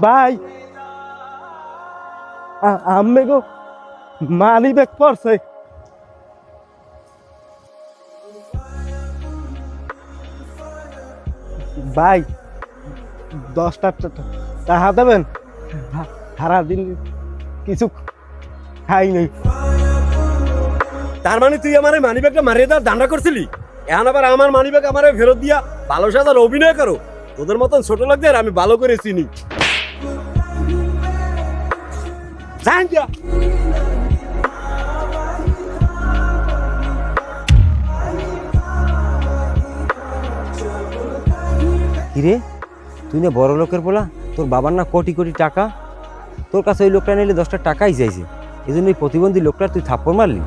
ভাই আমি গো money bag পড়ছে। ভাই 10টা টাকা দেবেন, সারাদিন কিছু খাই নাই। তার মানে তুই আমার মানি ব্যাগটা মারিয়ে দেওয়ার ধান্দা করছিলি? এখন আবার আমার মানি ব্যাগ আমার ফেরত দিয়া ভালো সাজার অভিনয় করো? তোদের মতন ছোট লোকদের আমি ভালো করে চিনি। জান যা। কিরে, তুই না বড় লোকের বলা, তোর বাবার না কোটি কোটি টাকা, তোর কাছে ওই লোকটা নিলে 10টা টাকাই চাইছে, এই জন্য ওই প্রতিবন্ধী লোকটার তুই থাপ্পড় মারলি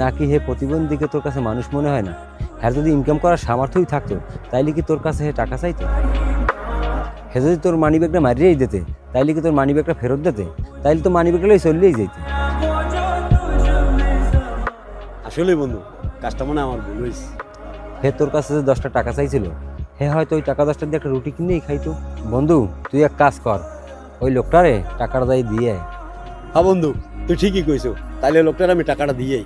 নাকি? হে প্রতিবন্ধীকে তোর কাছে মানুষ মনে হয় না? হ্যাঁ, যদি ইনকাম করার সামর্থ্যই থাকতো তাইলে কি তোর কাছে হে টাকা চাইতো? হে যদি তোর মানি ব্যাগটা মারিয়েই দিতে তাইলে কি তোর মানি ব্যাগটা ফেরত দিতে? তাইলে তো মানি ব্যাগটা চললেই যেতে। আসলে বন্ধু, কাজটা মনে আমার ভুল হয়েছে। হে তোর কাছে যে 10টা টাকা চাইছিল, হে হয়তো ওই টাকা 10টা দিয়ে একটা রুটি কিনেই খাইতো। বন্ধু, তুই এক কাজ কর, ওই লোকটারে টাকাটা দায়ী দিয়ে আয়। হ্যাঁ বন্ধু, তুই ঠিকই কইছো, তাইলে লোকটার আমি টাকাটা দিয়েই।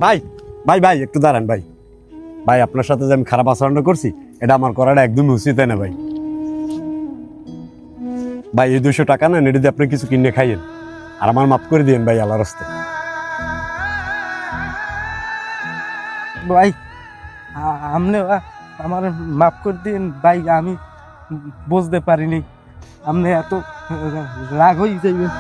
ভাই ভাই ভাই একটু দাঁড়ান ভাই। ভাই আপনার সাথে যে আমি খারাপ আচরণ করছি, এটা আমার করাটা একদমই উচিত না ভাই। ভাই এই 200 টাকা না, এটা দিয়ে আপনি কিছু কিনে খাইয়েন, আর আমার মাফ করে দিয়েন ভাই আল্লাহর রাস্তায়। ভাই আপনি আমার মাফ করে দিন ভাই, আমি বুঝতে পারিনি আপনি এত রাগ হয়ে যাইবেন।